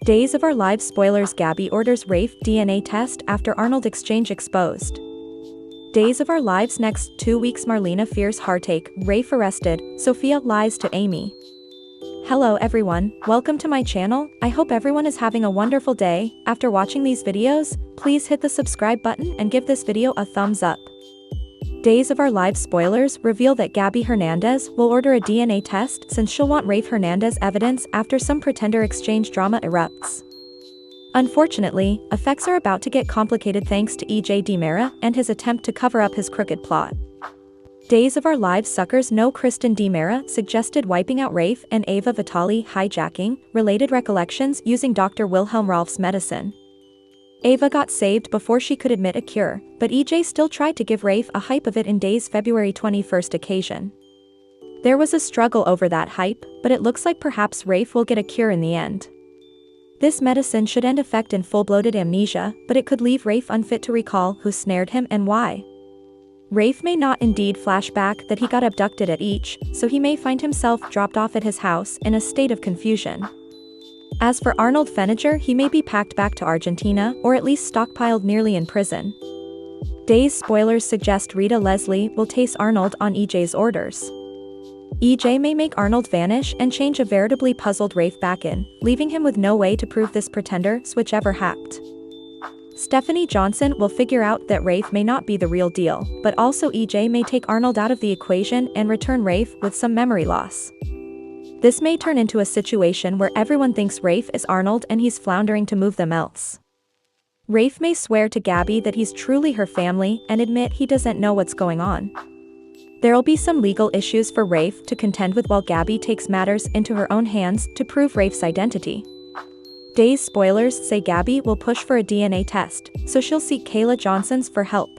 Days of Our Lives spoilers. Gabby orders Rafe DNA test after Arnold exchange exposed. Days of Our Lives next 2 weeks. Marlena fears heartache, Rafe arrested, Sophia lies to Amy. Hello everyone, welcome to my channel. I hope everyone is having a wonderful day. After watching these videos, please hit the subscribe button and give this video a thumbs up. Days of Our Lives spoilers reveal that Gabby Hernandez will order a DNA test since she'll want Rafe Hernandez evidence after some pretender exchange drama erupts. Unfortunately, effects are about to get complicated thanks to EJ DiMera and his attempt to cover up his crooked plot. Days of Our Lives suckers know Kristen DiMera suggested wiping out Rafe and Ava Vitale hijacking related recollections using Dr. Wilhelm Rolf's medicine. Ava got saved before she could admit a cure, but EJ still tried to give Rafe a hype of it in Days' February 21st occasion. There was a struggle over that hype, but it looks like perhaps Rafe will get a cure in the end. This medicine should end effect in full-bloated amnesia, but it could leave Rafe unfit to recall who snared him and why. Rafe may not indeed flash back that he got abducted at each, so he may find himself dropped off at his house in a state of confusion. As for Arnold Feniger, he may be packed back to Argentina or at least stockpiled nearly in prison. Days spoilers suggest Rita Leslie will tase Arnold on EJ's orders. EJ may make Arnold vanish and change a veritably puzzled Rafe back in, leaving him with no way to prove this pretender switch ever hacked. Stephanie Johnson will figure out that Rafe may not be the real deal, but also EJ may take Arnold out of the equation and return Rafe with some memory loss. This may turn into a situation where everyone thinks Rafe is Arnold and he's floundering to move them else. Rafe may swear to Gabby that he's truly her family and admit he doesn't know what's going on. There'll be some legal issues for Rafe to contend with while Gabby takes matters into her own hands to prove Rafe's identity. Days spoilers say Gabby will push for a DNA test, so she'll seek Kayla Johnson's for help.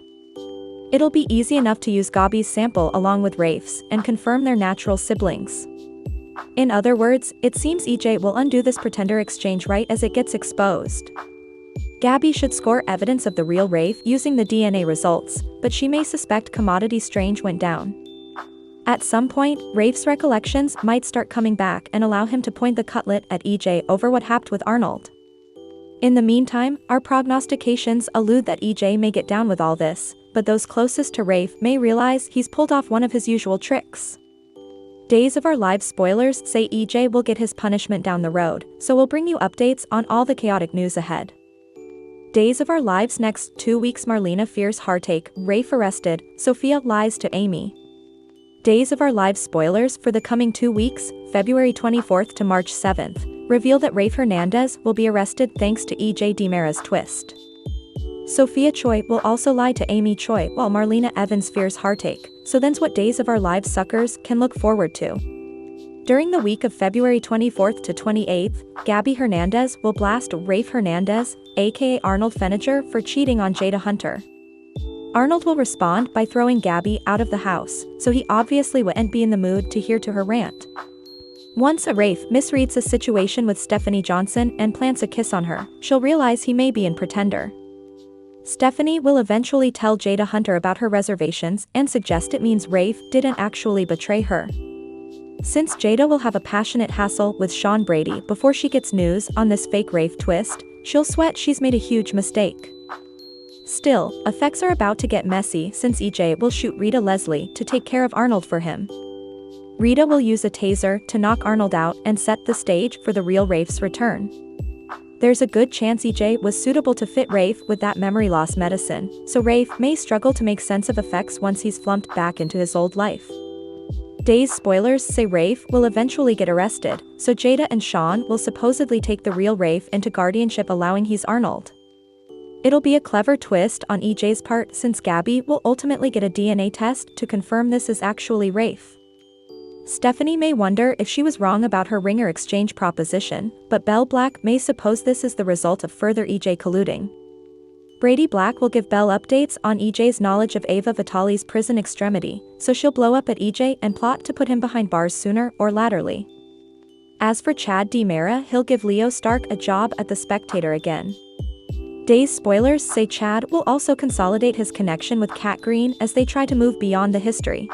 It'll be easy enough to use Gabby's sample along with Rafe's and confirm they're natural siblings. In other words, it seems EJ will undo this pretender exchange right as it gets exposed. Gabby should score evidence of the real Rafe using the DNA results, but she may suspect Commodity Strange went down. At some point, Rafe's recollections might start coming back and allow him to point the cutlet at EJ over what happened with Arnold. In the meantime, our prognostications allude that EJ may get down with all this, but those closest to Rafe may realize he's pulled off one of his usual tricks. Days of Our Lives spoilers say EJ will get his punishment down the road, so we'll bring you updates on all the chaotic news ahead. Days of Our Lives next 2 weeks. Marlena fears heartache, Rafe arrested, Sophia lies to Amy. Days of Our Lives spoilers for the coming 2 weeks, February 24th to March 7th, reveal that Rafe Hernandez will be arrested thanks to EJ DiMera's twist. Sophia Choi will also lie to Amy Choi while Marlena Evans fears heartache, so that's what Days of Our Lives suckers can look forward to. During the week of February 24th to 28th, Gabby Hernandez will blast Rafe Hernandez, aka Arnold Feniger, for cheating on Jada Hunter. Arnold will respond by throwing Gabby out of the house, so he obviously wouldn't be in the mood to hear to her rant. Once a Rafe misreads a situation with Stephanie Johnson and plants a kiss on her, she'll realize he may be in pretender. Stephanie will eventually tell Jada Hunter about her reservations and suggest it means Rafe didn't actually betray her. Since Jada will have a passionate hassle with Sean Brady before she gets news on this fake Rafe twist, she'll sweat she's made a huge mistake. Still, effects are about to get messy since EJ will shoot Rita Leslie to take care of Arnold for him. Rita will use a taser to knock Arnold out and set the stage for the real Rafe's return. There's a good chance EJ was suitable to fit Rafe with that memory loss medicine, so Rafe may struggle to make sense of effects once he's flumped back into his old life. Days spoilers say Rafe will eventually get arrested, so Jada and Sean will supposedly take the real Rafe into guardianship, allowing he's Arnold. It'll be a clever twist on EJ's part since Gabby will ultimately get a DNA test to confirm this is actually Rafe. Stephanie may wonder if she was wrong about her ringer exchange proposition, but Belle Black may suppose this is the result of further EJ colluding. Brady Black will give Belle updates on EJ's knowledge of Ava Vitale's prison extremity, so she'll blow up at EJ and plot to put him behind bars sooner or laterally. As for Chad DiMera, he'll give Leo Stark a job at The Spectator again. Days spoilers say Chad will also consolidate his connection with Kat Green as they try to move beyond the history.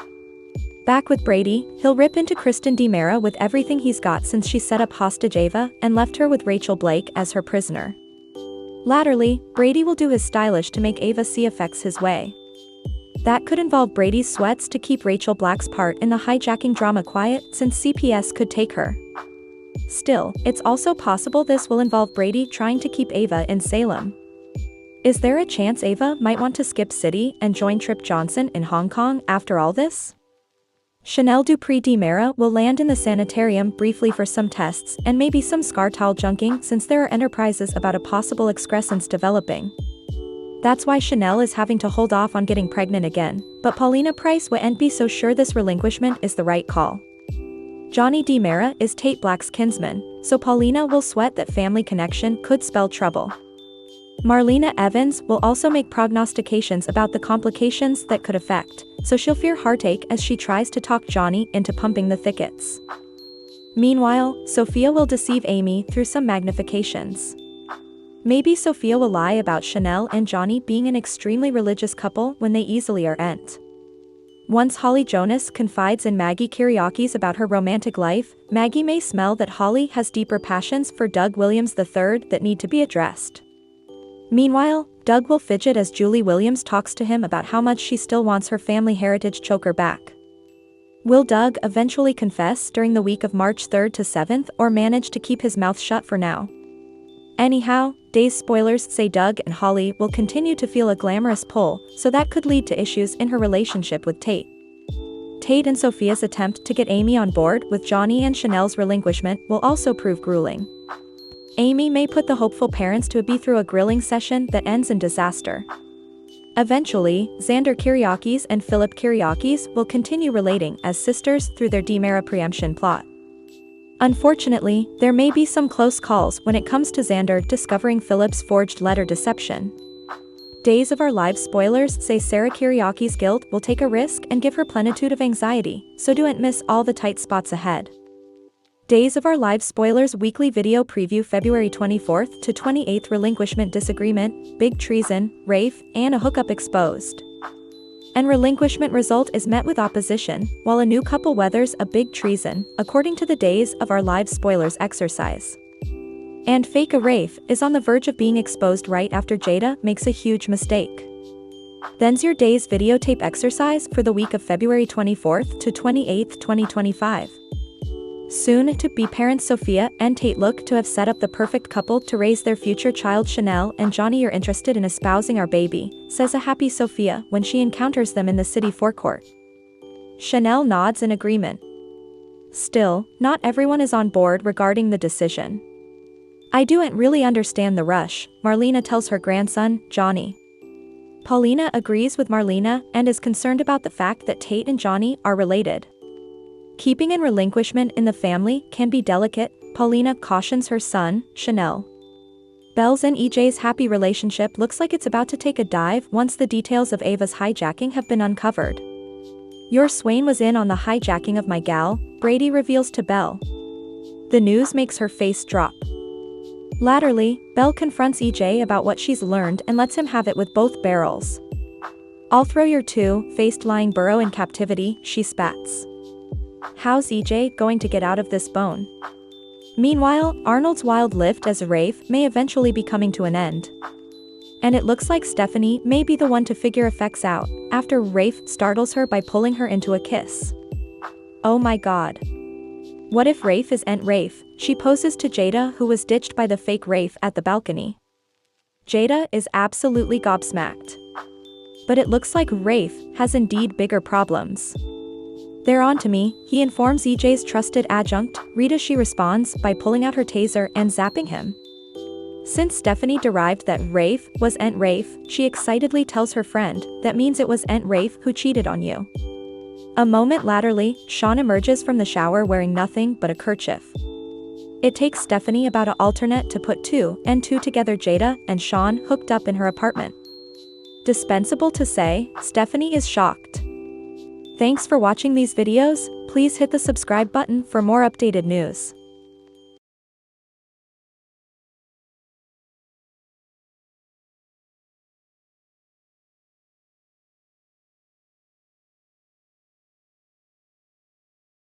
Back with Brady, he'll rip into Kristen DiMera with everything he's got since she set up hostage Ava and left her with Rachel Blake as her prisoner. Latterly, Brady will do his stylish to make Ava see effects his way. That could involve Brady's sweats to keep Rachel Black's part in the hijacking drama quiet since CPS could take her. Still, it's also possible this will involve Brady trying to keep Ava in Salem. Is there a chance Ava might want to skip city and join Trip Johnson in Hong Kong after all this? Chanel Dupree DiMera will land in the sanitarium briefly for some tests and maybe some scar towel junking since there are enterprises about a possible excrescence developing. That's why Chanel is having to hold off on getting pregnant again, but Paulina Price wouldn't be so sure this relinquishment is the right call. Johnny DiMera is Tate Black's kinsman, so Paulina will sweat that family connection could spell trouble. Marlena Evans will also make prognostications about the complications that could affect, so she'll fear heartache as she tries to talk Johnny into pumping the thickets. Meanwhile, Sophia will deceive Amy through some magnifications. Maybe Sophia will lie about Chanel and Johnny being an extremely religious couple when they easily aren't. Once Holly Jonas confides in Maggie Kiriakis about her romantic life, Maggie may smell that Holly has deeper passions for Doug Williams III that need to be addressed. Meanwhile, Doug will fidget as Julie Williams talks to him about how much she still wants her family heritage choker back. Will Doug eventually confess during the week of March 3rd to 7th or manage to keep his mouth shut for now? Anyhow, Days spoilers say Doug and Holly will continue to feel a glamorous pull, so that could lead to issues in her relationship with Tate. Tate and Sophia's attempt to get Amy on board with Johnny and Chanel's relinquishment will also prove grueling. Amy may put the hopeful parents to be through a grilling session that ends in disaster. Eventually, Xander Kiriakis and Philip Kiriakis will continue relating as sisters through their DiMera preemption plot. Unfortunately, there may be some close calls when it comes to Xander discovering Philip's forged letter deception. Days of Our Lives spoilers say Sarah Kiriakis' guilt will take a risk and give her plenitude of anxiety, so don't miss all the tight spots ahead. Days of Our Lives spoilers weekly video preview February 24th to 28th relinquishment disagreement, big treason, Rafe, and a hookup exposed. And relinquishment result is met with opposition, while a new couple weathers a big treason, according to the Days of Our Lives spoilers exercise. And fake a Rafe is on the verge of being exposed right after Jada makes a huge mistake. Then's your Days videotape exercise for the week of February 24th to 28th, 2025. Soon-to-be parents Sophia and Tate look to have set up the perfect couple to raise their future child. Chanel and Johnny are interested in espousing our baby, says a happy Sophia when she encounters them in the city forecourt. Chanel nods in agreement. Still, not everyone is on board regarding the decision. I don't really understand the rush, Marlena tells her grandson, Johnny. Paulina agrees with Marlena and is concerned about the fact that Tate and Johnny are related. Keeping in relinquishment in the family can be delicate, Paulina cautions her son, Chanel. Belle's and EJ's happy relationship looks like it's about to take a dive once the details of Ava's hijacking have been uncovered. Your Swain was in on the hijacking of my gal, Brady reveals to Belle. The news makes her face drop. Latterly, Belle confronts EJ about what she's learned and lets him have it with both barrels. I'll throw your two-faced lying burrow in captivity, she spats. How's EJ going to get out of this bone? Meanwhile, Arnold's wild lift as Rafe may eventually be coming to an end. And it looks like Stephanie may be the one to figure effects out, after Rafe startles her by pulling her into a kiss. Oh my god. What if Rafe is Aunt Rafe? She poses to Jada, who was ditched by the fake Rafe at the balcony. Jada is absolutely gobsmacked. But it looks like Rafe has indeed bigger problems. They're on to me, he informs EJ's trusted adjunct, Rita. She responds by pulling out her taser and zapping him. Since Stephanie derived that Rafe was Aunt Rafe, she excitedly tells her friend, that means it was Aunt Rafe who cheated on you. A moment laterly, Sean emerges from the shower wearing nothing but a kerchief. It takes Stephanie about an alternate to put two and two together. Jada and Sean hooked up in her apartment. Dispensable to say, Stephanie is shocked. Thanks for watching these videos, please hit the subscribe button for more updated news.